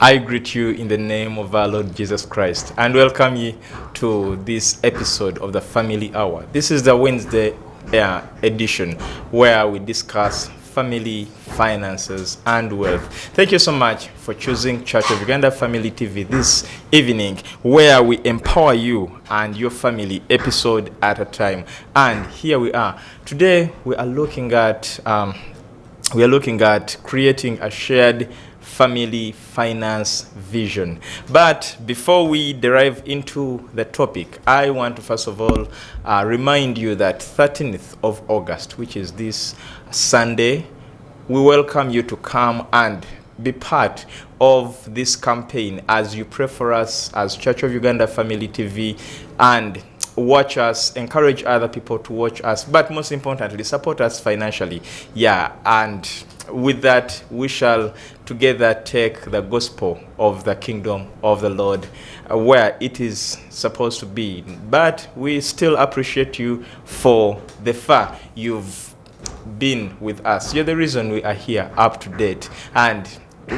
I greet you in the name of our Lord Jesus Christ and welcome you to this episode of the Family Hour. This is the Wednesday edition where we discuss family, finances, and wealth. Thank you so much for choosing Church of Uganda Family TV this evening, where we empower you and your family episode at a time. And here we are. Today we are looking at creating a shared family finance vision. But before we dive into the topic, I want to first of all remind you that 13th of August, which is this Sunday, we welcome you to come and be part of this campaign as you pray for us as Church of Uganda Family TV and watch us, encourage other people to watch us, but most importantly, support us financially. And with that, we shall together take the gospel of the kingdom of the Lord where it is supposed to be. But we still appreciate you for the fact you've been with us. You're the reason we are here up to date. And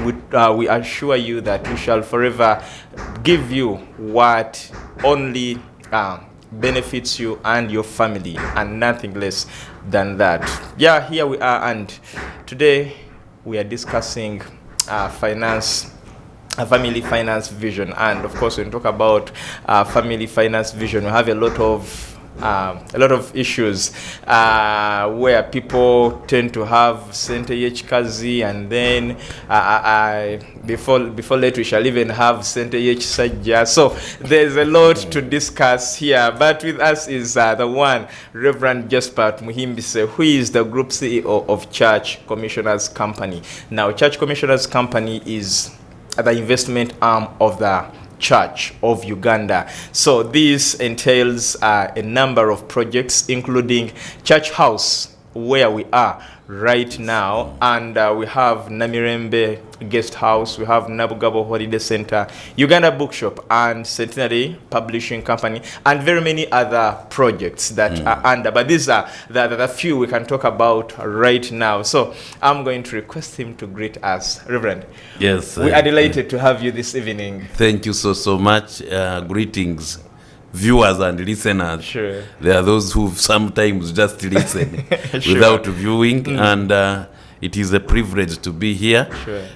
we assure you that we shall forever give you what only benefits you and your family, and nothing less than that. Here we are, and today we are discussing family finance vision. And of course, when we talk about family finance vision, we have a lot of issues where people tend to have CCHCL, and then before late we shall even have CCHCL. So there's a lot to discuss here. But with us is the one, Reverend Jasper Tumuhimbise, who is the Group CEO of Church Commissioners Company. Now, Church Commissioners Company is the investment arm of the Church of Uganda. So this entails a number of projects, including Church House, where we are right now, and we have Namirembe Guest House, we have Nabugabo Holiday Center, Uganda Bookshop, and Centenary Publishing Company, and very many other projects that are under. But these are the few we can talk about right now. So I'm going to request him to greet us. Reverend. Yes. We are delighted to have you this evening. Thank you so much. Greetings, viewers and listeners. Sure. There are those who sometimes just listen without viewing, and it is a privilege to be here,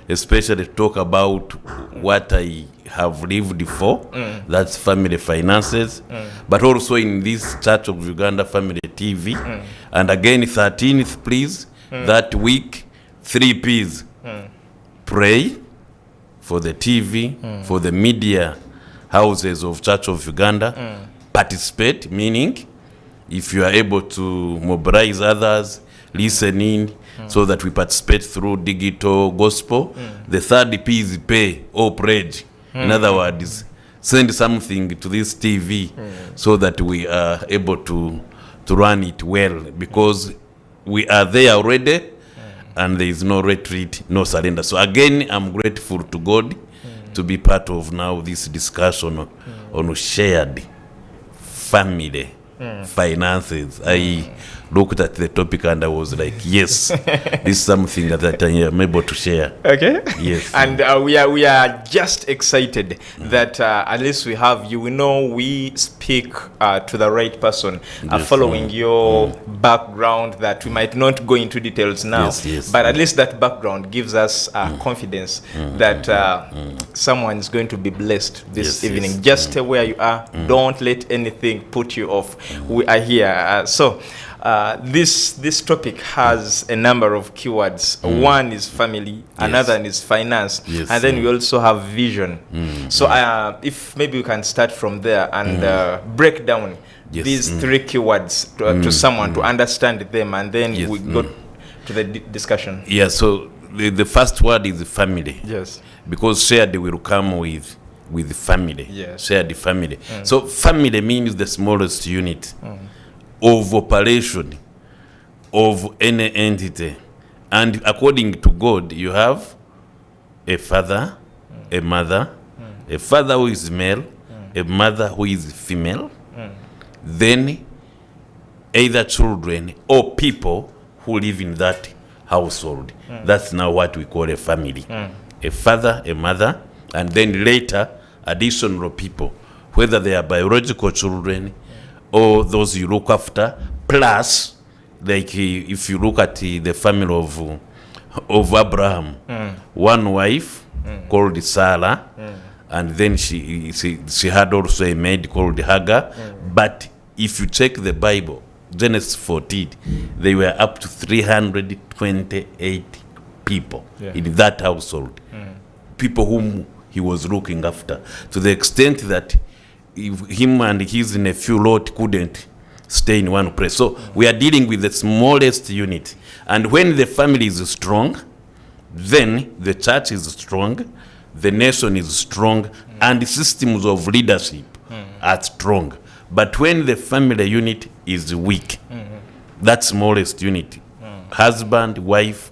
especially to talk about what I have lived for, that's family finances, but also in this Church of Uganda Family TV. And again, 13th, please, that week, 3 P's. Pray for the TV, for the media houses of Church of Uganda. Participate, meaning if you are able to mobilize others, listen in, so that we participate through digital gospel. The 3rd P is pay or pledge. In other words, send something to this TV so that we are able to run it well, because we are there already and there is no retreat, no surrender. So again, I'm grateful to God to be part of now this discussion on shared family finances. I looked at the topic and I was like, yes, this is something that I am able to share. Okay. Yes. And we are just excited that at least we have you. We know we speak to the right person, following your background, that we might not go into details now. Yes. But at least that background gives us confidence that someone is going to be blessed this evening. Just stay where you are. Don't let anything put you off. We are here. This topic has a number of keywords. One is family, another is finance, and then we also have vision. So if maybe we can start from there and break down these 3 keywords to someone to understand them, and then we go to the discussion. So the first word is family. Yes. Because shared will come with family. Yes. Shared family. So family means the smallest unit of operation of any entity. And according to God, you have a father, a mother, a father who is male, a mother who is female, then either children or people who live in that household. That's now what we call a family. A father, a mother, and then later additional people, whether they are biological children or those you look after, plus like if you look at the family of Abraham, one wife called Sarah, and then she had also a maid called Hagar. But if you check the Bible, Genesis 14, they were up to 328 people in that household, people whom he was looking after, to the extent that him and his nephew Lot couldn't stay in one place. So we are dealing with the smallest unit. And when the family is strong, then the church is strong, the nation is strong, and the systems of leadership are strong. But when the family unit is weak, that smallest unit, husband, wife,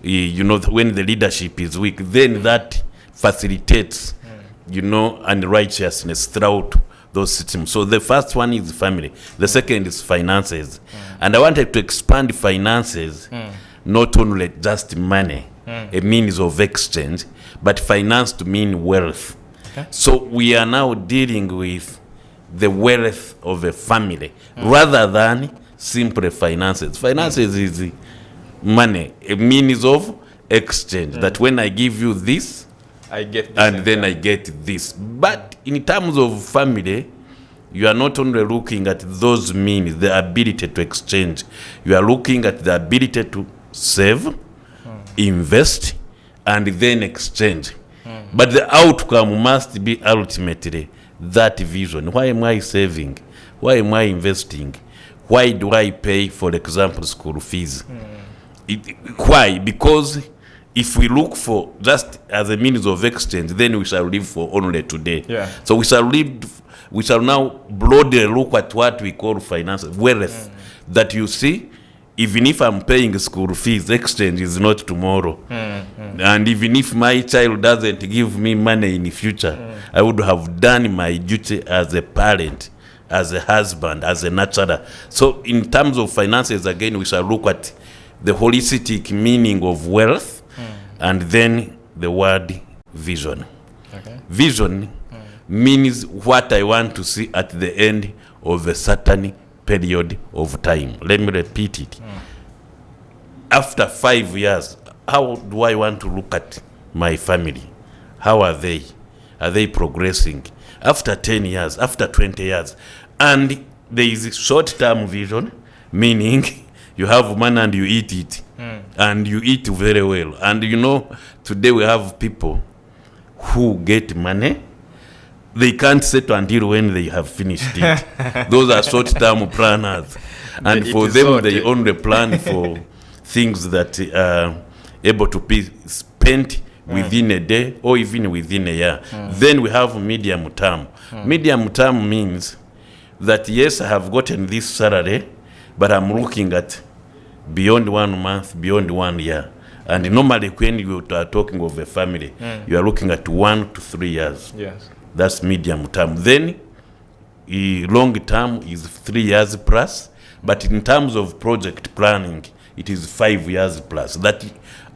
when the leadership is weak, then that facilitates, unrighteousness throughout those systems. So the first one is family. The second is finances. And I wanted to expand finances, not only just money, a means of exchange, but finance to mean wealth. Okay. So we are now dealing with the wealth of a family rather than simple finances. Finances is money, a means of exchange, that when I give you this, I get this, and then I get this. But in terms of family, you are not only looking at those means, the ability to exchange. You are looking at the ability to save, invest, and then exchange. But the outcome must be ultimately that vision. Why am I saving? Why am I investing? Why do I pay, for example, school fees? Why? Because if we look for just as a means of exchange, then we shall live for only today. Yeah. So we shall now broadly look at what we call finance, wealth. That you see, even if I'm paying school fees, exchange is not tomorrow. And even if my child doesn't give me money in the future, I would have done my duty as a parent, as a husband, as a nurturer. So in terms of finances, again, we shall look at the holistic meaning of wealth, and then the word vision. Okay. Vision means what I want to see at the end of a certain period of time. Let me repeat it. After 5 years, how do I want to look at my family? How are they? Are they progressing? After 10 years, after 20 years. And there is a short-term vision, meaning you have money and you eat it. And you eat very well. And today we have people who get money. They can't settle until when they have finished it. Those are short-term planners. And for them, they only plan for things that are able to be spent within a day or even within a year. Then we have medium term. Medium term means that, yes, I have gotten this salary, but I'm looking at beyond 1 month, beyond 1 year. And normally when you are talking of a family, you are looking at 1 to 3 years. Yes. That's medium term. Then long term is 3 years plus. But in terms of project planning, it is 5 years plus. That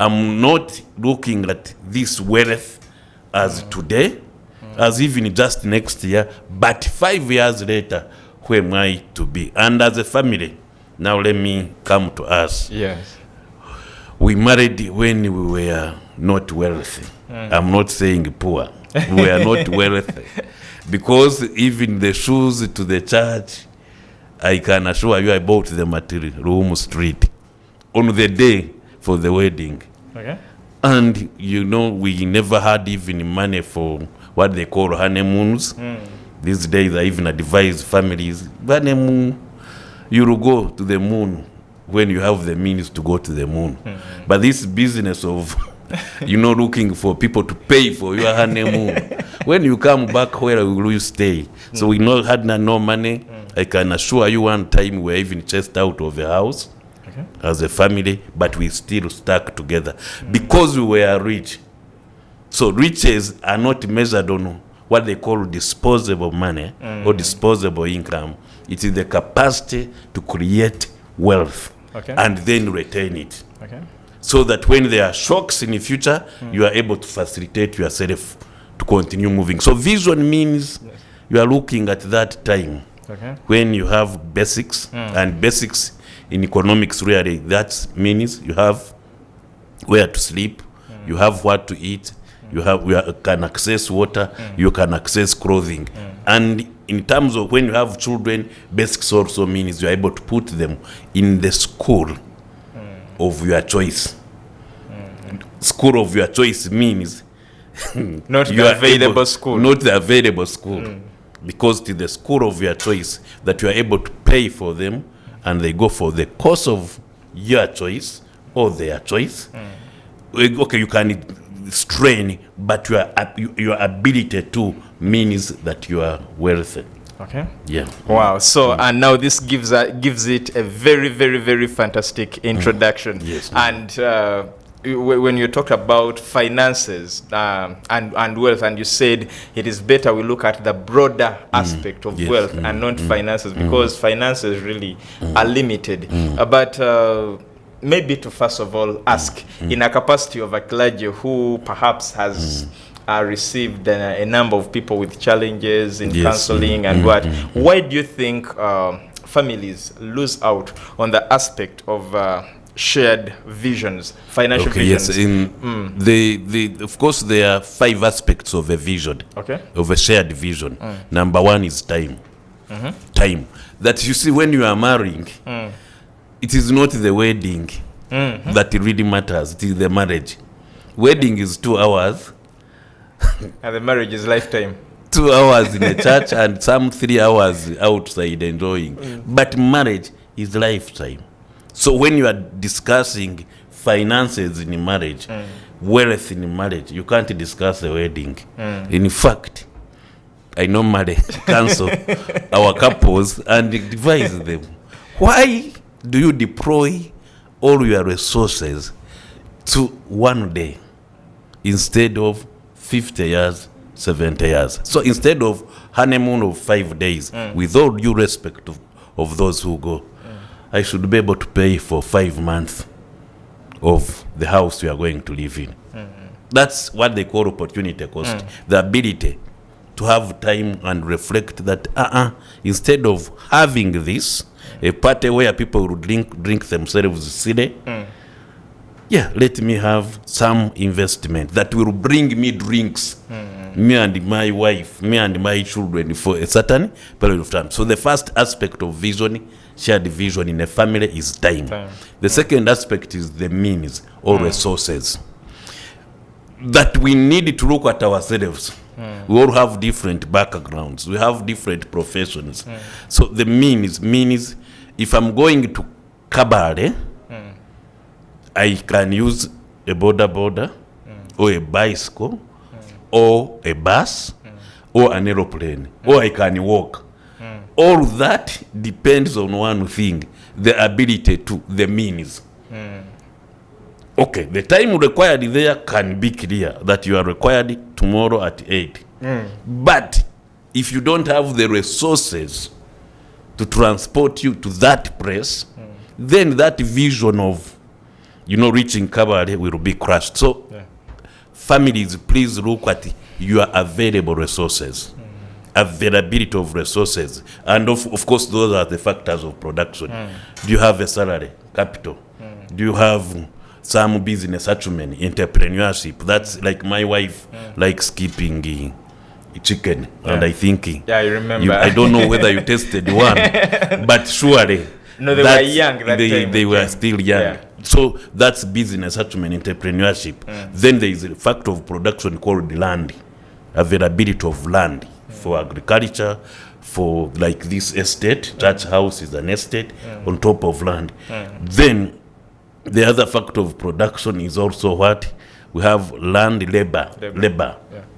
I'm not looking at this wealth as today, as even just next year, but 5 years later, where am I to be? And as a family, now let me come to us. Yes. We married when we were not wealthy. I'm not saying poor. We were not wealthy. Because even the shoes to the church, I can assure you I bought them at Room Street on the day for the wedding. Okay. And we never had even money for what they call honeymoons. These days I even advise families, honeymoon, you will go to the moon when you have the means to go to the moon. But this business of, looking for people to pay for your honeymoon, when you come back, where will you stay? So we had no money. I can assure you one time we were even chased out of the house as a family, but we still stuck together because we were rich. So riches are not measured on what they call disposable money or disposable income. It is the capacity to create wealth and then retain it. Okay. So that when there are shocks in the future, you are able to facilitate yourself to continue moving. So vision means you are looking at that time when you have basics, and basics in economics really, that means you have where to sleep, you have what to eat, you can access water, you can access clothing. And in terms of when you have children, basics also means you are able to put them in the school of your choice. School of your choice means not the available school. Not the available school. Because it is the school of your choice that you are able to pay for them, and they go for the course of your choice or their choice. Okay, you can strain, but your ability to means that you are wealthy. Okay. Yeah. Wow. So and now this gives it a very, very, very fantastic introduction. Yes. And when you talk about finances and wealth, and you said it is better we look at the broader aspect of wealth and not finances, because finances really are limited. But maybe to first of all ask, in a capacity of a clergy who perhaps has received a number of people with challenges in counseling and why do you think families lose out on the aspect of shared visions, financial visions? Yes, of course there are 5 aspects of a vision, of a shared vision. Number 1 is time. Time. That you see when you are marrying, it is not the wedding that really matters, it is the marriage. Wedding is 2 hours. And the marriage is lifetime. 2 hours in a church and some 3 hours outside enjoying. But marriage is lifetime. So when you are discussing finances in marriage, wealth in marriage, you can't discuss the wedding. In fact, I normally counsel our couples and advise them, why do you deploy all your resources to one day instead of 50 years, 70 years? So instead of honeymoon of 5 days, with all due respect of those who go, I should be able to pay for 5 months of the house we are going to live in. That's what they call opportunity cost. The ability to have time and reflect that instead of having this, a party where people will drink themselves silly, let me have some investment that will bring me drinks, me and my wife, me and my children for a certain period of time. So the first aspect of vision, shared vision in a family, is time. The second aspect is the means or resources. That we need to look at ourselves. We all have different backgrounds. We have different professions. So the means, if I'm going to Kabale, I can use a boda or a bicycle or a bus or an aeroplane, or I can walk. All that depends on one thing, the ability to, the means. Okay, the time required there can be clear that you are required tomorrow at 8. But if you don't have the resources to transport you to that place, then that vision of reaching Kabale will be crushed. So families, please look at your available resources. Availability of resources, and of course those are the factors of production. Do you have a salary, capital? Do you have some business acumen, entrepreneurship? That's like my wife likes keeping chicken, and I think I remember. I don't know whether you tested one, but surely no, they were young that time. They were still young. So that's business acumen, entrepreneurship. Then there is a factor of production called land, availability of land for agriculture, for like this estate. Church house is an estate on top of land. Then the other factor of production is also what we have: land, labor.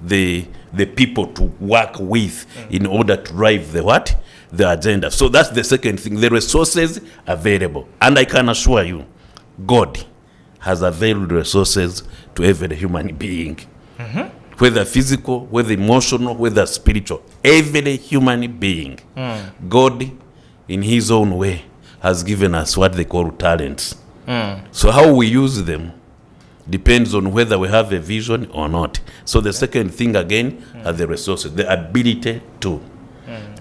The people to work with in order to drive the agenda. So that's the second thing, the resources available. And I can assure you, God has availed resources to every human being. Whether physical, whether emotional, whether spiritual, every human being, God in his own way has given us what they call talents. So how we use them depends on whether we have a vision or not. So the second thing again are the resources, the ability to.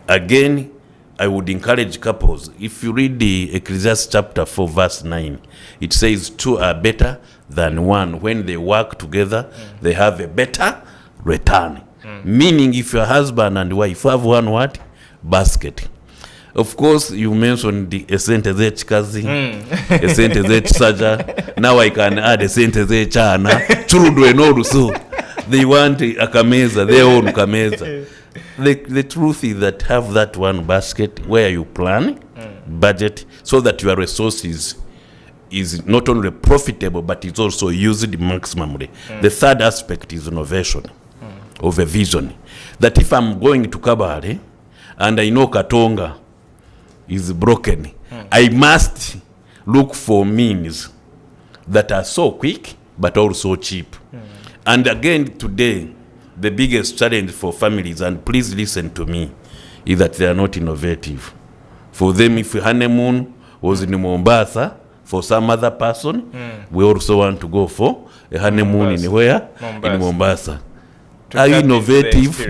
Again, I would encourage couples, if you read the Ecclesiastes chapter 4 verse 9, it says 2 are better than 1. When they work together, they have a better return. Meaning if your husband and wife have one what? Basket. Of course, you mentioned the esente z'ekikazi, esente z'ekisaja. Now I can add esente z'ekyana. Churudwe n'olusu. They want a kameza, their own kameza. The truth is that have that one basket where you plan, budget, so that your resources is not only profitable, but it's also used maximally. The third aspect is innovation of a vision. That if I'm going to Kabale and I know Katonga is broken, I must look for means that are so quick but also cheap. And again today, the biggest challenge for families, and please listen to me, is that they are not innovative. For them, if honeymoon was in Mombasa, for some other person, we also want to go for a honeymoon in where? In Mombasa. Are you innovative?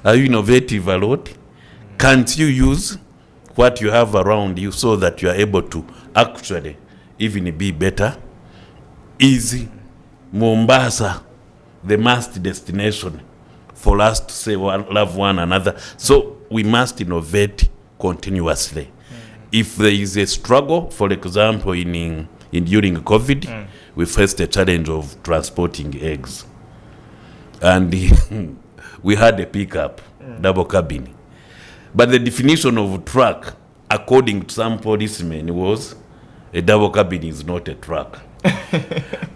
Are you innovative a lot? Can't you use what you have around you so that you are able to actually even be better? Is Mombasa the must destination for us to say love one another? So we must innovate continuously. If there is a struggle, for example, in during COVID, we faced a challenge of transporting eggs. And we had a pickup, double cabin. But the definition of truck, according to some policemen, was a double cabin is not a truck.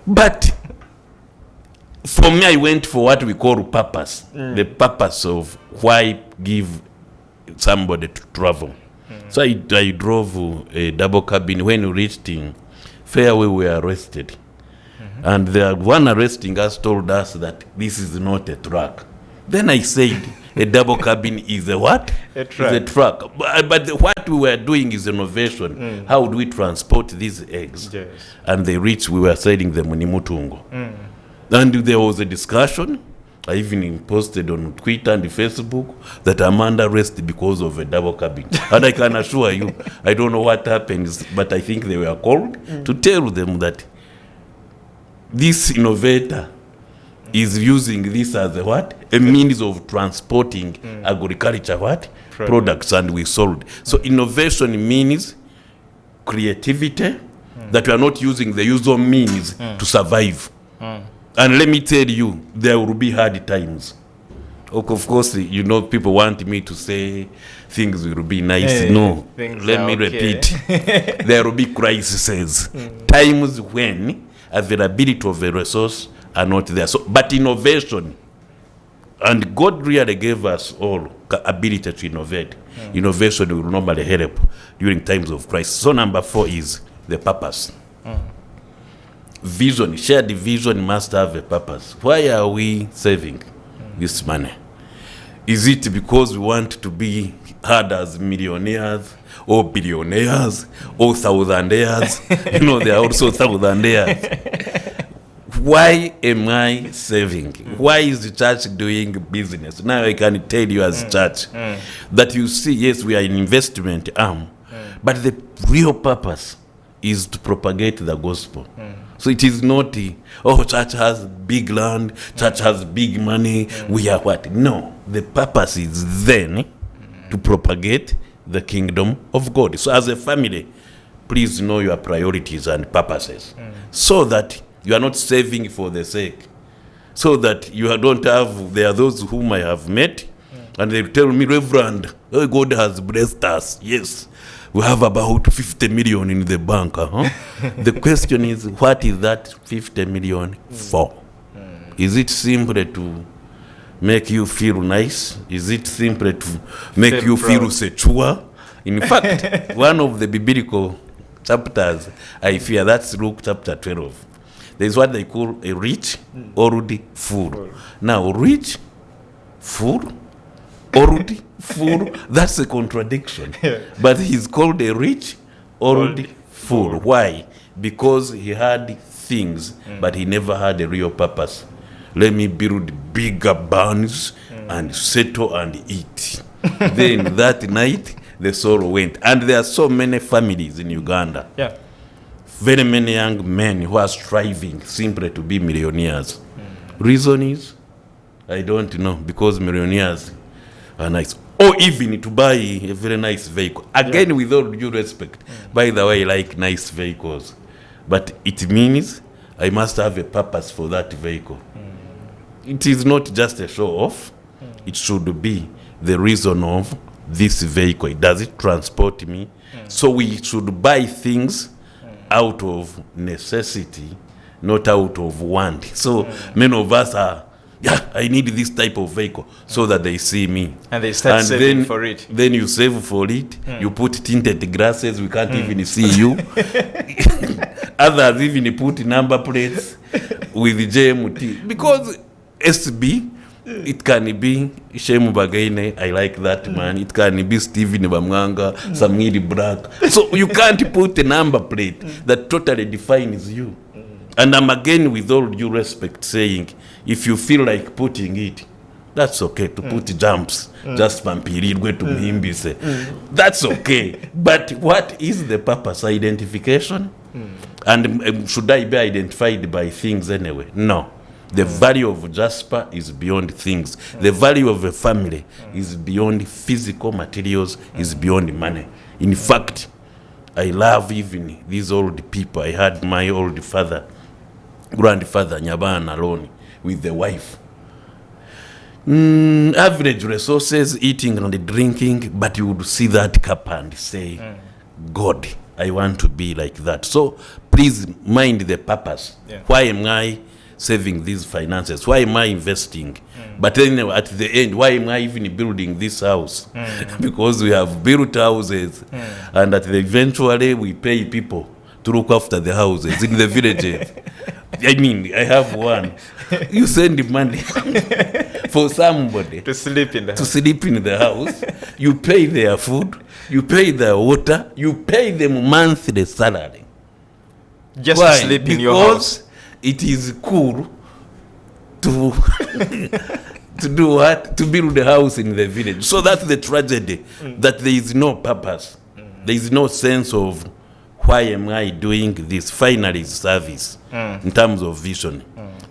But for me, I went for what we call purpose. The purpose of why give somebody to travel. So I drove a double cabin. When we reached in Fairway, we were arrested. And the one arresting us told us that this is not a truck. Then I said, a double cabin is a what? A truck. It's a truck. But what we were doing is innovation. How do we transport these eggs? Yes. And they reached, we were selling them in Mutungo. And there was a discussion. I even posted on Twitter and Facebook that I'm under arrest because of a double cabin. And I can assure you, I don't know what happens, but I think they were called to tell them that this innovator is using this as a what? A means of transporting agriculture what? Products, and we sold. So innovation means creativity, that we are not using the usual means to survive. And let me tell you, there will be hard times. Of course, you know, people want me to say things will be nice. Hey, no, let me repeat. There will be crises. Times when availability of a resource are not there. So, but innovation, and God really gave us all ability to innovate. Innovation will normally help during times of crisis. So number 4 is the purpose. Vision, shared vision must have a purpose. Why are we saving this money? Is it because we want to be heard as millionaires or billionaires or thousandaires? You know, there are also thousandaires. Why am I saving? Why is the church doing business? Now I can tell you as church that you see, yes, we are an investment arm, but the real purpose is to propagate the gospel. So it is not, church has big land, church has big money, we are what? No, the purpose is then to propagate the kingdom of God. So as a family, please know your priorities and purposes, so that you are not saving for the sake. So that you don't have, there are those whom I have met, and they tell me, Reverend, God has blessed us. Yes, we have about 50 million in the bank. The question is, what is that 50 million for? Is it simply to make you feel nice? Is it simply to make you feel secure? In fact, one of the biblical chapters, I fear, that's Luke chapter 12. There's what they call a rich, already full. Now, rich, full, already full, that's a contradiction. But he's called a rich, already full. Why? Because he had things, but he never had a real purpose. Let me build bigger barns and settle and eat. Then that night, the soul went. And there are so many families in Uganda. Yeah. Very many young men who are striving simply to be millionaires. Reason is, I don't know, because millionaires are nice. Or even to buy a very nice vehicle. Again, with all due respect, by the way, I like nice vehicles. But it means I must have a purpose for that vehicle. It is not just a show off. It should be the reason of this vehicle. Does it transport me? So we should buy things out of necessity, not out of want. So many of us are, I need this type of vehicle so that they see me. And they start saving for it. Then you save for it. You put tinted glasses, we can't even see you. Others even put number plates with JMT. Because SB, it can be Shemu Bagaine, I like that man. It can be Steven Bamwanga, Samiri Black. So you can't put a number plate that totally defines you. And I'm again, with all due respect, saying, if you feel like putting it, that's okay to put jumps, just Jasper Tumuhimbise. That's okay. But what is the purpose? Identification? And should I be identified by things anyway? No. The value of Jasper is beyond things. The value of a family is beyond physical materials, is beyond money. In fact, I love even these old people. I had my old grandfather, Nyabana alone, with the wife. Average resources, eating and drinking, but you would see that cup and say, God, I want to be like that. So please mind the purpose. Why am I saving these finances? Why am I investing? But then at the end, why am I even building this house? Because we have built houses, and eventually we pay people to look after the houses in the villages. I mean, I have one. You send money for somebody to sleep in the house. You pay their food, you pay their water, you pay them monthly salary. Just to sleep in your house. It is cool to to do what? To build a house in the village. So that's the tragedy, that there is no purpose. There is no sense of why am I doing this? Finally, service in terms of vision,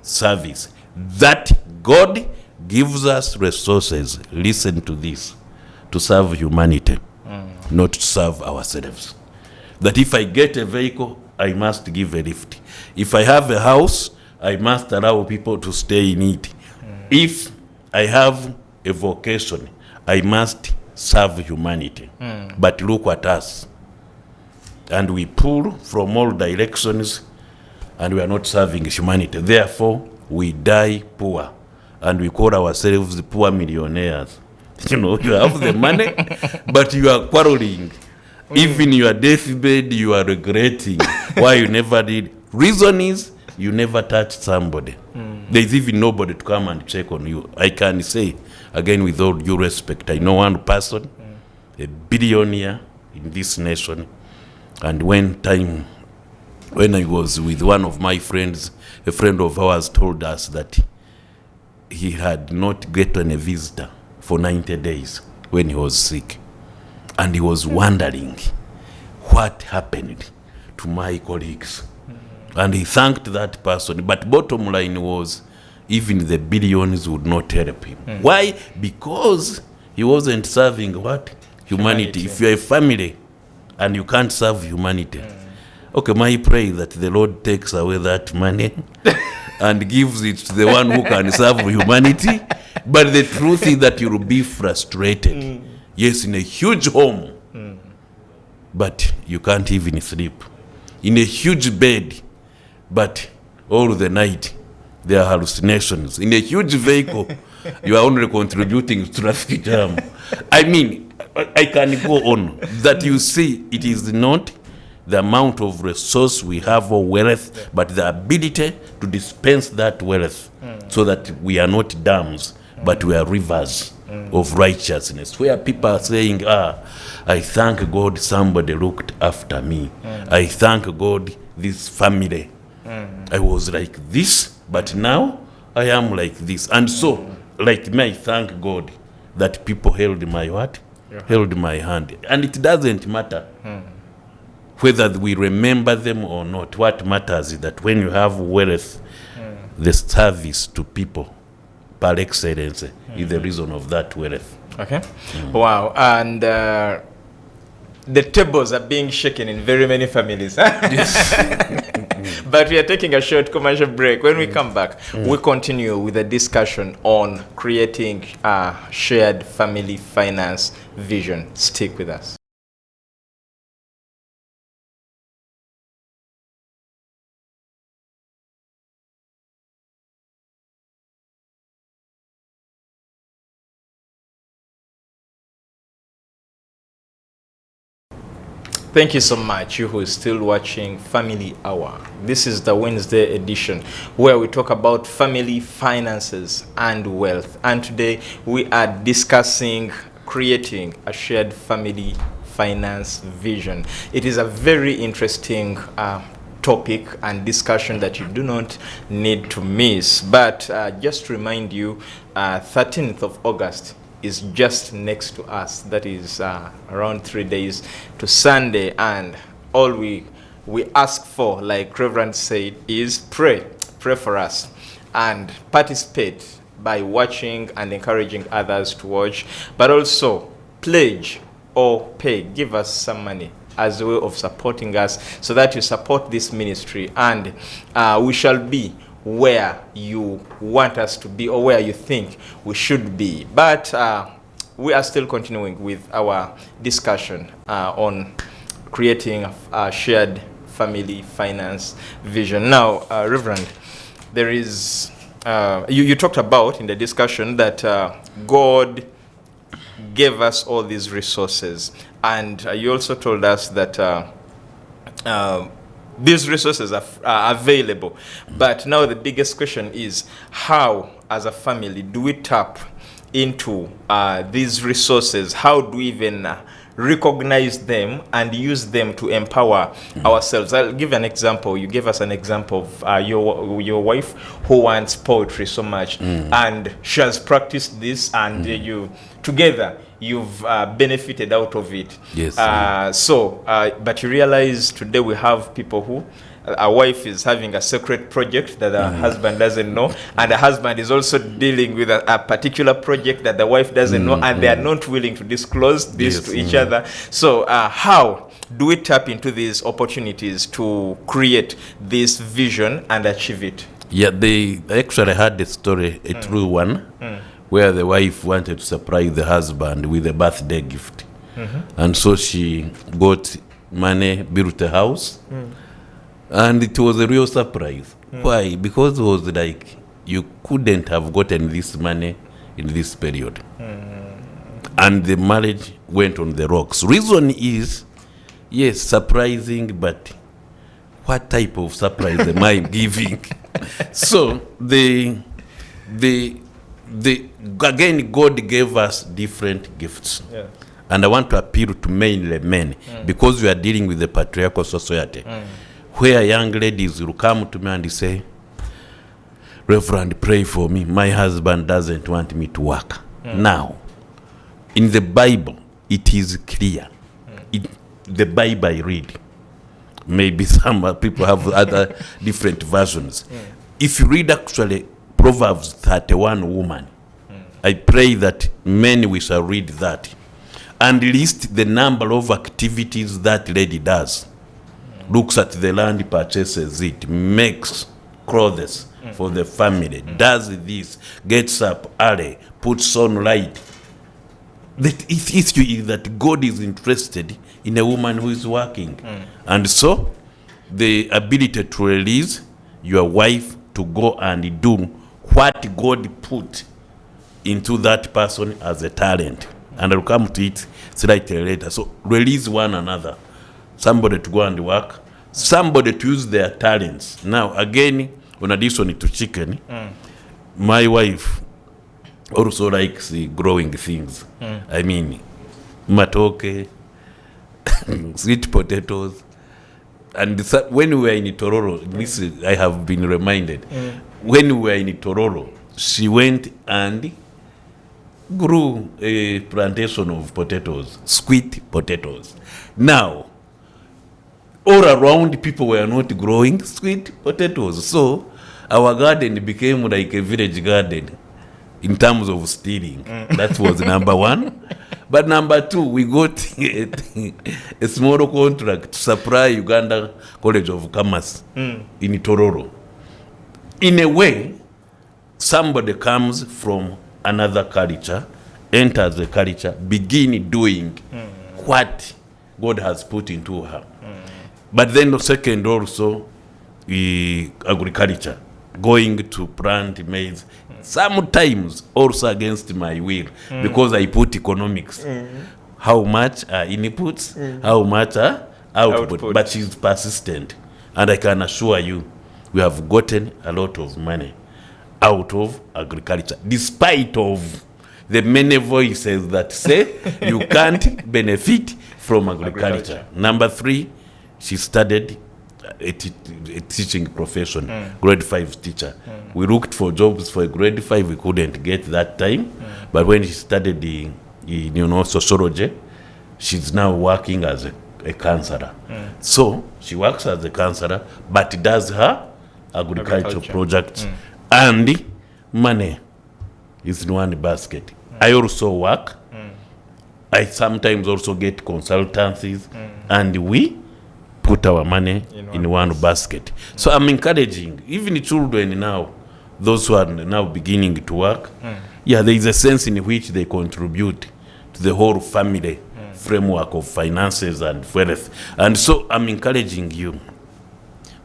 service. That God gives us resources, listen to this, to serve humanity, not to serve ourselves. That if I get a vehicle, I must give a lift. If I have a house, I must allow people to stay in it. If I have a vocation, I must serve humanity. But look at us. And we pull from all directions, and we are not serving humanity. Therefore, we die poor, and we call ourselves poor millionaires. You know, you have the money, but you are quarreling. Even your deathbed, you are regretting why you never did. Reason is, you never touched somebody. There is even nobody to come and check on you. I can say, again, with all due respect, I know one person, a billionaire in this nation. And when I was with one of my friends, a friend of ours told us that he had not gotten a visitor for 90 days when he was sick. And he was wondering what happened to my colleagues. And he thanked that person. But bottom line was, even the billions would not help him. Why? Because he wasn't serving what? Humanity. If you're a family and you can't serve humanity, okay, my pray that the Lord takes away that money and gives it to the one who can serve humanity. But the truth is that you'll be frustrated. Yes, in a huge home, but you can't even sleep. In a huge bed, but all the night there are hallucinations. In a huge vehicle, you are only contributing to traffic jam. I mean, I can go on. That you see, it is not the amount of resource we have or wealth, but the ability to dispense that wealth so that we are not dams, but we are rivers of righteousness, where people are saying, I thank God somebody looked after me. I thank God this family I was like this, but now I am like this. And so, like me, I thank God that people held my what? Held my hand. And it doesn't matter whether we remember them or not. What matters is that when you have wealth, the service to people par excellence is the reason of that wealth. Okay. Wow. And the tables are being shaken in very many families. But we are taking a short commercial break. When we come back, we continue with a discussion on creating a shared family finance vision. Stick with us. Thank you so much, you who is still watching Family Hour. This is the Wednesday edition where we talk about family finances and wealth. And today we are discussing creating a shared family finance vision. It is a very interesting topic and discussion that you do not need to miss. But just to remind you, 13th of August is just next to us. That is around 3 days to Sunday, and all we ask for, like Reverend said, is pray for us and participate by watching and encouraging others to watch, but also pledge or pay, give us some money as a way of supporting us so that you support this ministry, and we shall be where you want us to be or where you think we should be. But we are still continuing with our discussion on creating a shared family finance vision. Now, Reverend, there is, you talked about in the discussion that God gave us all these resources, and you also told us that these resources are available. But now the biggest question is, how, as a family, do we tap into these resources? How do we even recognize them and use them to empower ourselves? I'll give an example. You gave us an example of your wife who wants poetry so much, and she has practiced this, and you together you've benefited out of it. Yes. But you realize today we have people who, a wife is having a secret project that the husband doesn't know, and the husband is also dealing with a particular project that the wife doesn't know, and they are not willing to disclose this to each other. So how do we tap into these opportunities to create this vision and achieve it? Yeah, they actually had the story, a true one, where the wife wanted to surprise the husband with a birthday gift. And so she got money, built a house, and it was a real surprise. Why? Because it was like, you couldn't have gotten this money in this period. And the marriage went on the rocks. Reason is, yes, surprising, but what type of surprise am I giving? So again, God gave us different gifts. Yeah. And I want to appeal to mainly men, because we are dealing with the patriarchal society, where young ladies will come to me and say, Reverend, pray for me. My husband doesn't want me to work. Now, in the Bible, it is clear. The Bible I read, maybe some people have other different versions. If you read actually Proverbs 31, woman, I pray that men we shall read that and list the number of activities that lady does. Looks at the land, purchases it, makes clothes for the family, does this, gets up early, puts on light. The issue is that God is interested in a woman who is working. And so the ability to release your wife to go and do what God put into that person as a talent. And I'll come to it slightly later. So release one another. Somebody to go and work, somebody to use their talents. Now, again, in addition to chicken, my wife also likes growing things. I mean, matoke, sweet potatoes, And when we were in Tororo, this I have been reminded, when we were in Tororo, she went and grew a plantation of potatoes, sweet potatoes. Now, all around people were not growing sweet potatoes. So our garden became like a village garden in terms of stealing. That was number one. But number two, we got a small contract to supply Uganda College of Commerce in Tororo. In a way, somebody comes from another culture, enters the culture, begin doing what God has put into her. But then the second also, agriculture, going to plant maize, sometimes also against my will, because I put economics. How much are inputs, how much are output. But she's persistent. And I can assure you, we have gotten a lot of money out of agriculture, despite of the many voices that say you can't benefit from agriculture. Number three, she studied a teaching profession, grade 5 teacher. We looked for jobs for grade 5, we couldn't get that time. But when she studied sociology, she's now working as a counselor. So she works as a counselor, but does her agriculture projects. And money is in one basket. I also work. I sometimes also get consultancies, and we put our money in one basket. So I'm encouraging even children now, those who are now beginning to work, there is a sense in which they contribute to the whole family framework of finances and wealth. And so I'm encouraging you,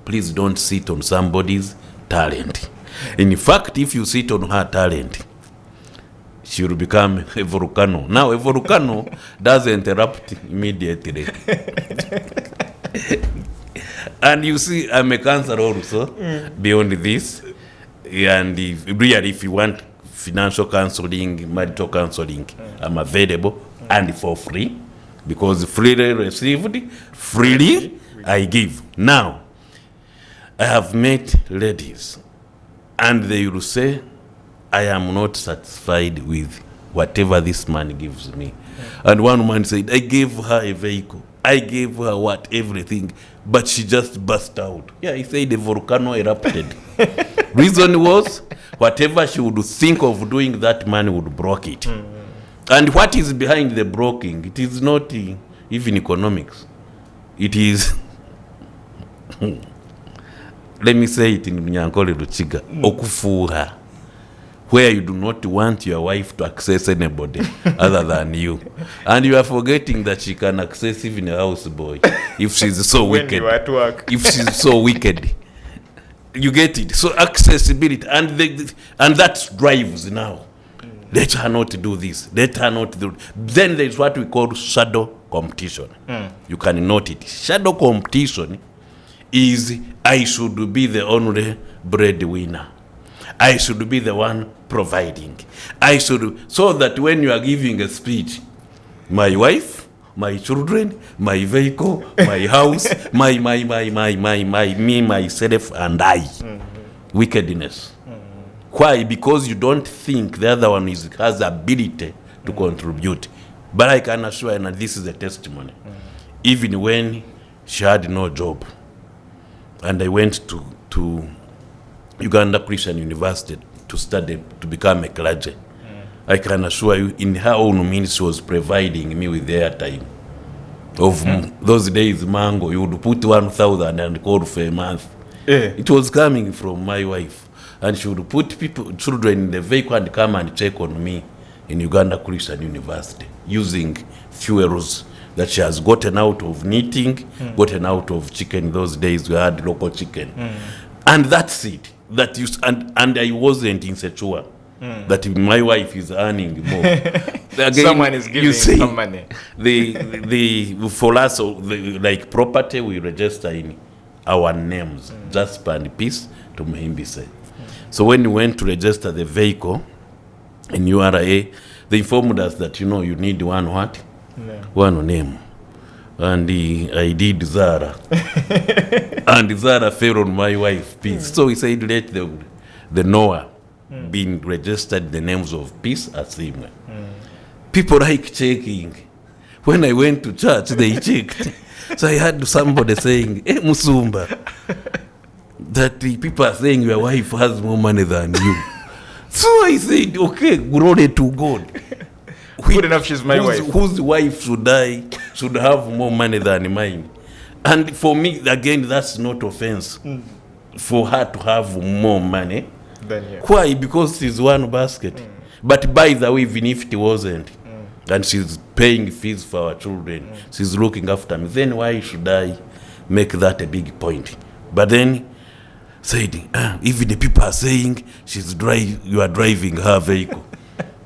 please don't sit on somebody's talent. In fact, if you sit on her talent, she will become a volcano. Now, a volcano doesn't erupt immediately. And you see, I'm a counselor also, beyond this. And if you want financial counseling, marital counseling, I'm available, and for free, because freely received, freely I give. Now, I have met ladies, and they will say, I am not satisfied with whatever this man gives me. And one woman said, I gave her a vehicle, I gave her everything, but she just burst out. Yeah, he said the volcano erupted. Reason was, whatever she would think of doing, that man would block it. And what is behind the blocking? It is not even economics. It is, let me say it in Nyankole Luchiga, okufuha, where you do not want your wife to access anybody other than you. And you are forgetting that she can access even a houseboy if she's so wicked. When you are at work. If she's so wicked. You get it. So accessibility. And that drives now. Let her not do this. Let her not do. Then there's what we call shadow competition. You can note it. Shadow competition is, I should be the only breadwinner. I should be the one providing. So that when you are giving a speech, my wife, my children, my vehicle, my house, me, myself, and I. Wickedness. Why? Because you don't think the other one has the ability to contribute. But I can assure you, and this is a testimony, even when she had no job, and I went to Uganda Christian University to study, to become a clergy. I can assure you, in her own means, she was providing me with the airtime. Of those days, mango, you would put 1,000 and call for a month. It was coming from my wife. And she would put children in the vehicle and come and check on me in Uganda Christian University, using fuels that she has gotten out of knitting, gotten out of chicken. Those days we had local chicken. And that's it. And I wasn't insecure that my wife is earning more. Again, someone is giving some money. For us, like property, we register in our names, Jasper and Tumuhimbise. So when we went to register the vehicle in URA, they informed us that, you need one what? One name. and I did Zara. And Zara fell on my wife, Peace. So he said, let the Noah being registered the names of Peace as him. People like checking. When I went to church, they checked. So I had somebody saying, hey, Musumba, that the people are saying your wife has more money than you. So I said, okay, glory to God. Good enough, she's my wife. Whose wife should have more money than mine? And for me, again, that's not offense. For her to have more money. Why? Because she's one basket. But by the way, even if it wasn't, and she's paying fees for our children, she's looking after me, then why should I make that a big point? But then said, even the people are saying you are driving her vehicle.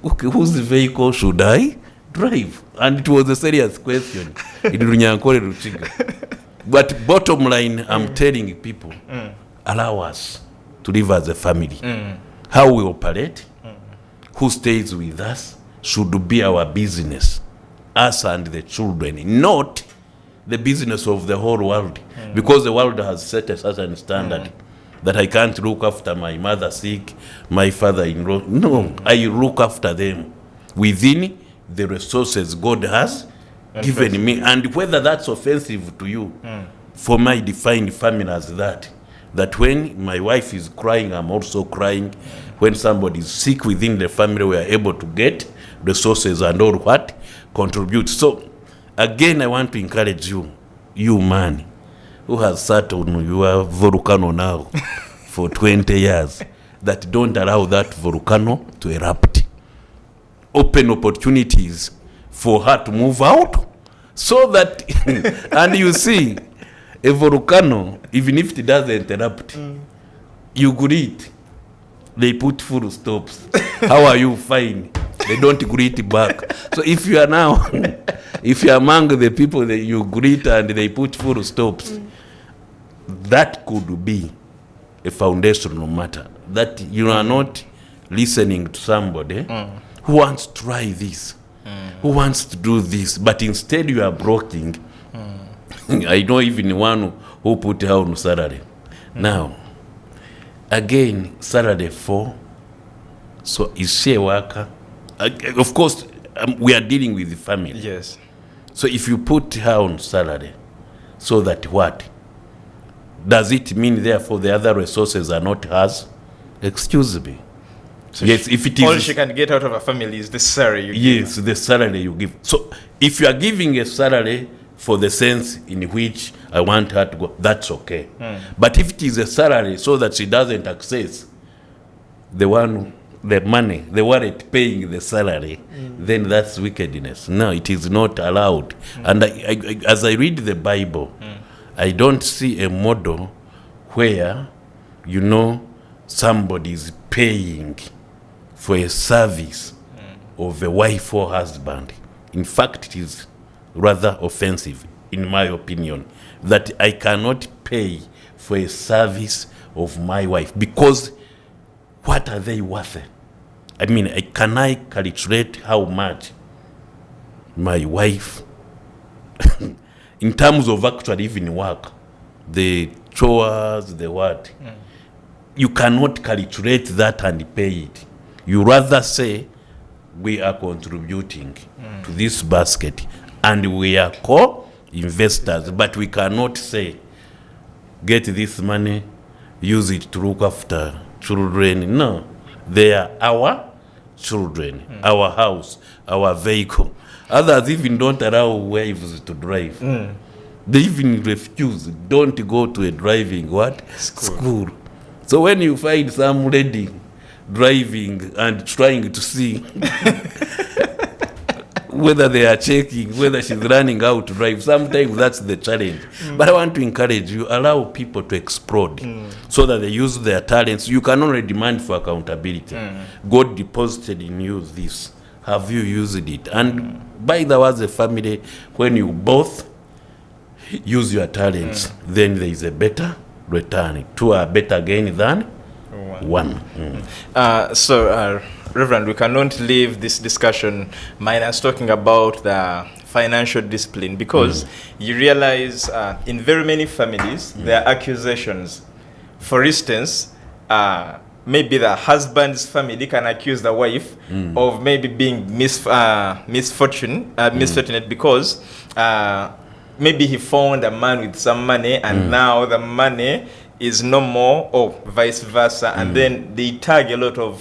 Okay, whose vehicle should I drive? And it was a serious question. But bottom line, I'm telling people, allow us to live as a family. How we operate, who stays with us, should be our business, us and the children, not the business of the whole world. Because the world has set a certain standard that I can't look after my mother sick, my father-in-law. No, I look after them within the resources God has given me. And whether that's offensive to you, for my defined family as that when my wife is crying, I'm also crying. When somebody is sick within the family, we are able to get resources and all what contribute. So again, I want to encourage you man, who has sat on your volcano now for 20 years, that don't allow that volcano to erupt. Open opportunities for her to move out, so that, and you see, a volcano, even if it doesn't erupt, you greet, they put full stops. How are you? Fine. They don't greet back. So if you are now, if you are among the people that you greet and they put full stops, that could be a foundational matter. That you are not listening to somebody who wants to try this, who wants to do this, but instead you are blocking. I know even one who put her on salary. Now, again, salary 4. So is she a worker? Of course, we are dealing with the family. Yes. So if you put her on salary, so that what? Does it mean therefore the other resources are not hers? Excuse me. So yes, if it is all she can get out of her family is the salary you give. Yes, the salary you give. So if you are giving a salary for the sense in which I want her to go, that's okay. But if it is a salary so that she doesn't access the money, the wallet paying the salary, then that's wickedness. No, it is not allowed. And I, as I read the Bible, I don't see a model where, somebody is paying for a service of a wife or husband. In fact, it is rather offensive, in my opinion, that I cannot pay for a service of my wife, because what are they worth? I mean, can I calculate how much my wife, in terms of actually even work, the chores, the what, you cannot calculate that and pay it. You rather say, we are contributing to this basket and we are co-investors, but we cannot say, get this money, use it to look after children. No, they are our children, our house, our vehicle. Others even don't allow wives to drive. They even refuse, don't go to a driving school. So when you find some lady driving and trying to see whether they are checking, whether she's running out to drive, sometimes that's the challenge. But I want to encourage you, allow people to explode so that they use their talents. You can only demand for accountability. God deposited in you this. Have you used it? And by the way, as a family, when you both use your talents, then there is a better return. Two are better gain than one. So, Reverend, we cannot leave this discussion minus talking about the financial discipline, because you realize in very many families there are accusations. For instance, maybe the husband's family can accuse the wife of maybe being misfortunate because maybe he found a man with some money and now the money is no more, or vice versa, and then they tag a lot of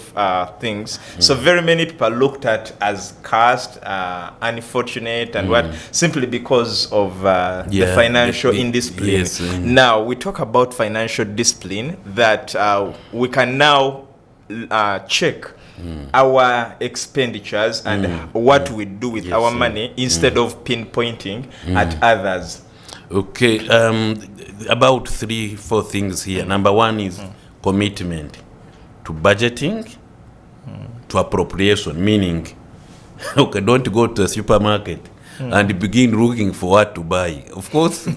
things. So very many people are looked at as cursed, unfortunate, and what, simply because of the financial indiscipline. Yes, Now we talk about financial discipline, that we can now check our expenditures and what we do with our money instead of pinpointing at others. Okay, about 3-4 things here. Number one is commitment to budgeting, to appropriation, meaning, okay, don't go to a supermarket and begin looking for what to buy. Of course,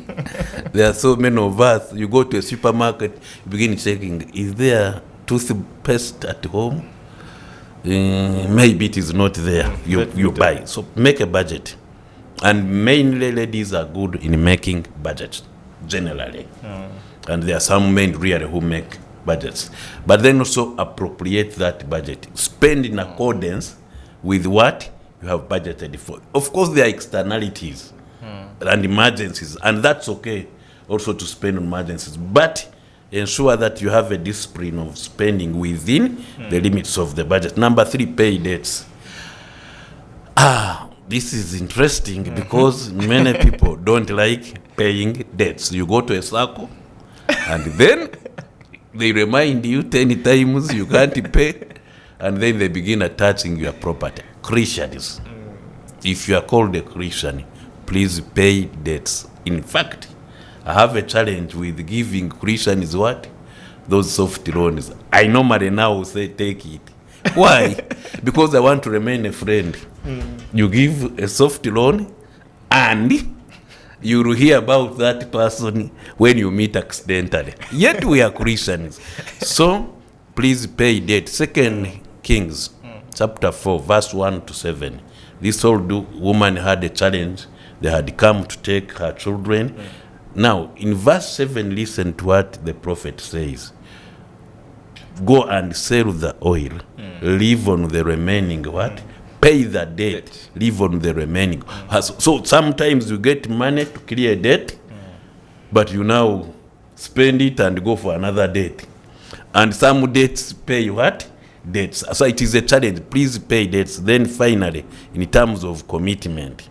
there are so many of us, you go to a supermarket, you begin checking, is there toothpaste at home? Maybe it is not there, you buy. So make a budget. And mainly ladies are good in making budgets, generally. And there are some men really who make budgets. But then also appropriate that budget. Spend in accordance with what you have budgeted for. Of course, there are externalities and emergencies, and that's okay also to spend on emergencies. But ensure that you have a discipline of spending within the limits of the budget. Number 3, pay debts. This is interesting because many people don't like paying debts. You go to a circle and then they remind you 10 times you can't pay, and then they begin attaching your property. Christians, if you are called a Christian, please pay debts. In fact, I have a challenge with giving Christians what? Those soft loans. I normally now say take it. Why? Because I want to remain a friend. You give a soft loan and you will hear about that person when you meet accidentally. Yet we are Christians. So please pay debt. 2 Kings chapter 4 verse 1-7. This old woman had a challenge. They had come to take her children. Now in verse 7, listen to what the prophet says. Go and sell the oil, live on the remaining what? Pay the debt, live on the remaining. So sometimes you get money to clear debt, but you now spend it and go for another debt. And some debts pay what? Debts. So it is a challenge. Please pay debts. Then finally, in terms of commitment,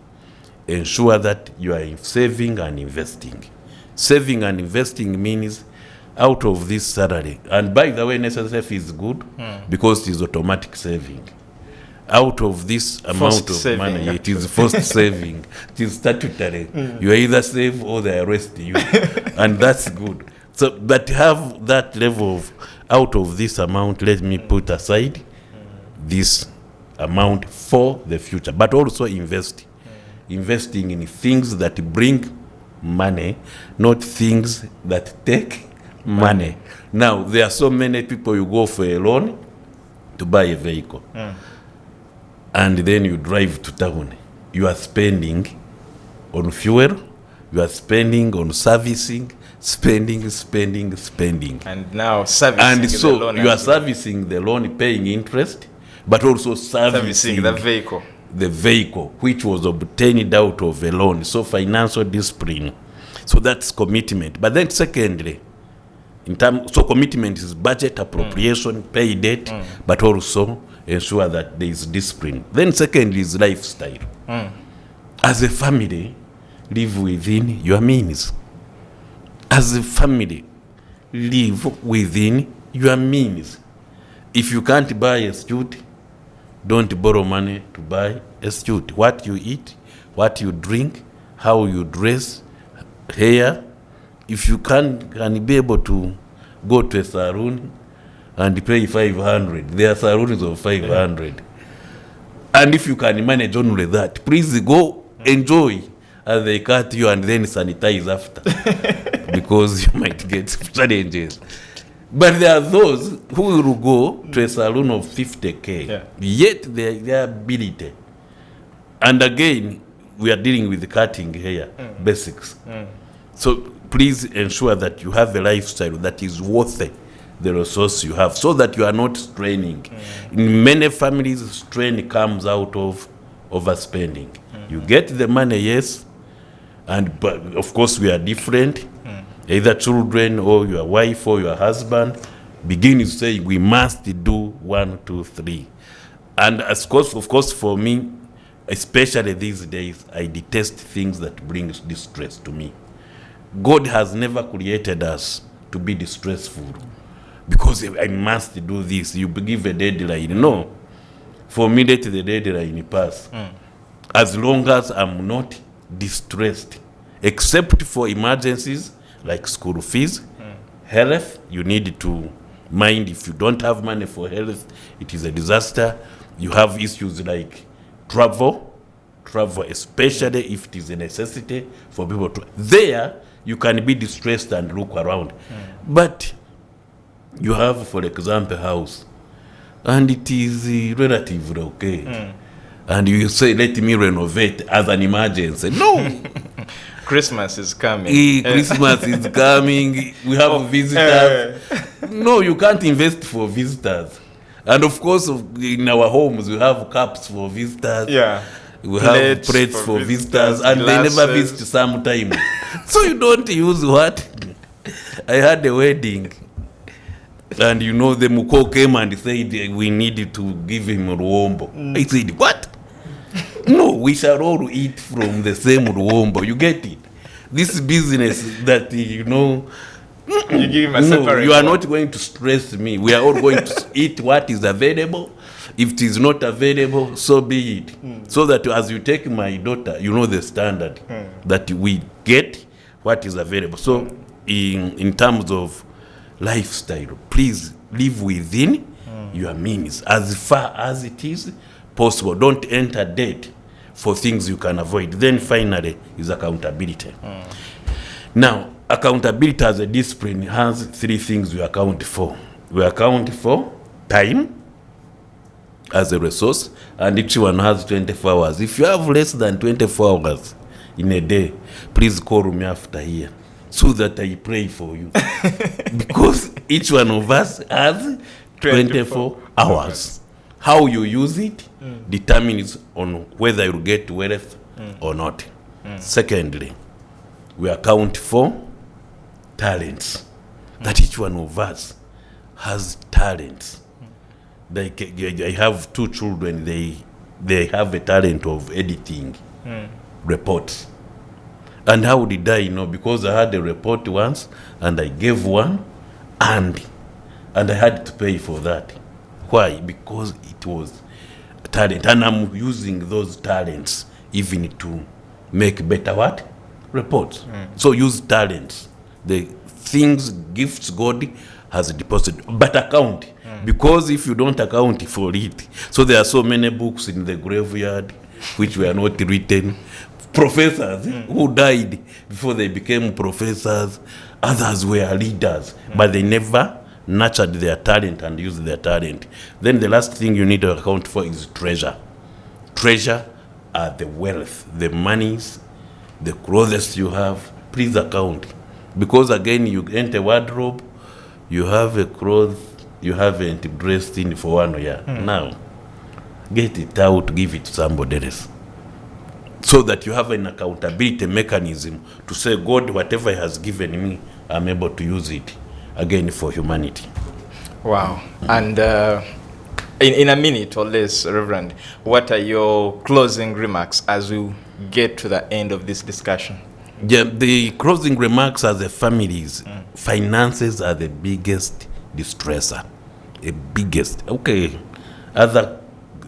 ensure that you are saving and investing. Saving and investing means out of this salary, and by the way, NSSF is good because it is automatic saving. Out of this amount of money, it is forced saving. It is statutory. You either save or they arrest you, and that's good. So, but have that level of out of this amount, let me put aside this amount for the future, but also investing in things that bring money, not things that take money. Now, there are so many people, you go for a loan to buy a vehicle. And then you drive to town. You are spending on fuel, you are spending on servicing, spending. And now servicing and so the loan. You are servicing the loan, paying interest, but also servicing the vehicle. The vehicle, which was obtained out of a loan. So financial discipline. So that's commitment. But then secondly, so commitment is budget, appropriation, pay debt, but also ensure that there is discipline. Then secondly is lifestyle. As a family, live within your means. As a family, live within your means. If you can't buy a suit, don't borrow money to buy a suit. What you eat, what you drink, how you dress, hair. If you can be able to go to a saloon and pay 500, there are saloons of 500. And if you can manage only that, please go enjoy as they cut you and then sanitize after. Because you might get challenges. But there are those who will go to a saloon of 50K, yet their ability. And again, we are dealing with cutting hair, basics. So please ensure that you have a lifestyle that is worth the resource you have, so that you are not straining. In many families, strain comes out of overspending. You get the money, yes, but of course we are different. Either children or your wife or your husband begin to say, we must do 1, 2, 3. And of course, for me, especially these days, I detest things that bring distress to me. God has never created us to be distressful because I must do this. You give a deadline. No. For me, let the deadline pass. As long as I'm not distressed, except for emergencies like school fees, health, you need to mind if you don't have money for health, it is a disaster. You have issues like travel, especially if it is a necessity for people to. There, you can be distressed and look around. But you have, for example, house, and it is relatively okay. And you say, let me renovate as an emergency. No. Christmas is coming. Christmas is coming. We have visitors. No, you can't invest for visitors. And of course, in our homes, we have cups for visitors. Yeah. We have plates for visitors, and glasses. They never visit sometimes. So you don't use what? I had a wedding, and the Muko came and said, we need to give him ruombo. I said, what? No, we shall all eat from the same ruombo. You get it? This business that, you give him a separate you are one. Not going to stress me. We are all going to eat what is available. If it is not available, so be it. So that as you take my daughter, you know the standard that we get what is available. So in terms of lifestyle, please live within your means as far as it is possible. Don't enter debt for things you can avoid. Then finally is accountability. Now, accountability as a discipline has 3 things we account for. We account for time as a resource, and each one has 24 hours. If you have less than 24 hours in a day, please call me after here so that I pray for you. Because each one of us has 24 hours. How you use it determines on whether you get wealth or not. Secondly, we account for talents. That each one of us has talents. Like I have 2 children, they have a talent of editing reports. And how did I know? Because I had a report once and I gave one and I had to pay for that. Why? Because it was a talent, and I'm using those talents even to make better what? Reports. So use talents. The things, gifts God has deposited, but account. Because if you don't account for it, so there are so many books in the graveyard which were not written. Professors who died before they became professors, others were leaders, but they never nurtured their talent and used their talent. Then the last thing you need to account for is treasure. Treasure are the wealth, the monies, the clothes you have. Please account. Because again, you enter a wardrobe, you have a cloth, you haven't dressed in for 1 year. Now, get it out, give it to somebody else. So that you have an accountability mechanism to say, God, whatever He has given me, I'm able to use it again for humanity. Wow. And in a minute or less, Reverend, what are your closing remarks as we get to the end of this discussion? Yeah, the closing remarks as a family is finances are the biggest distressor. The biggest. Okay, other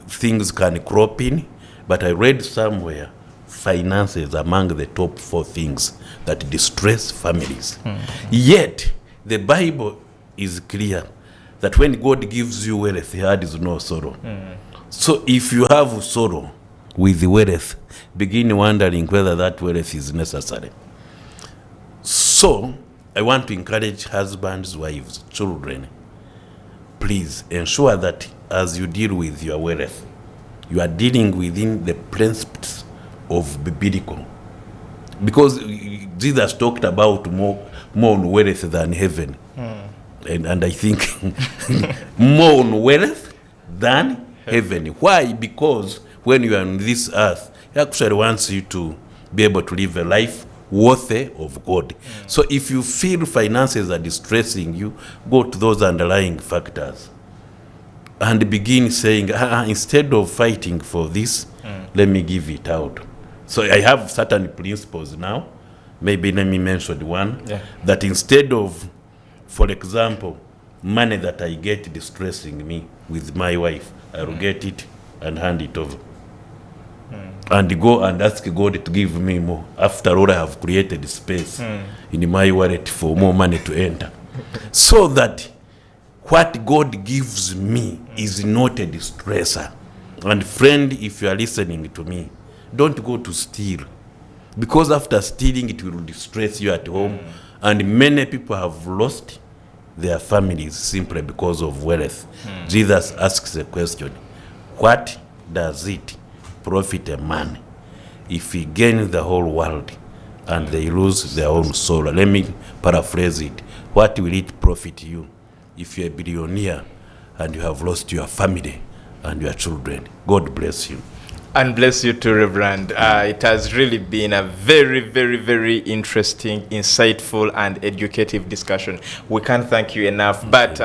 things can crop in, but I read somewhere finances among the top 4 things that distress families. Yet, the Bible is clear that when God gives you wealth, He adds no sorrow. So if you have sorrow with the wealth, begin wondering whether that wealth is necessary. So, I want to encourage husbands, wives, children, please ensure that as you deal with your wealth, you are dealing within the principles of biblical. Because Jesus talked about more on wealth than heaven. And I think more on wealth than heaven. Why? Because when you are on this earth, he actually wants you to be able to live a life worthy of God. So if you feel finances are distressing you, go to those underlying factors and begin saying, instead of fighting for this, let me give it out. So I have certain principles now. Maybe let me mention one. That instead of, for example, money that I get distressing me with my wife, I will get it and hand it over. And go and ask God to give me more. After all, I have created space in my wallet for more money to enter. So that what God gives me is not a distressor. And friend, if you are listening to me, don't go to steal. Because after stealing, it will distress you at home. And many people have lost their families simply because of wealth. Jesus asks a question, what does it profit a man if he gains the whole world and they lose their own soul? Let me paraphrase it. What will it profit you if you're a billionaire and you have lost your family and your children? God bless you. And bless you too, Reverend. It has really been a very, very, very interesting, insightful, and educative discussion. We can't thank you enough. But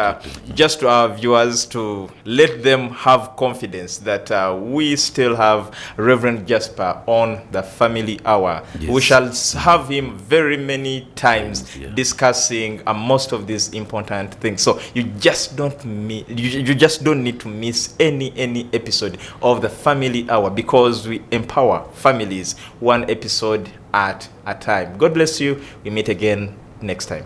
just to our viewers, to let them have confidence that we still have Reverend Jasper on the Family Hour. Yes. We shall have him very many times discussing most of these important things. So you just don't you just don't need to miss any episode of the Family Hour, because we empower families one episode at a time. God bless you. We meet again next time.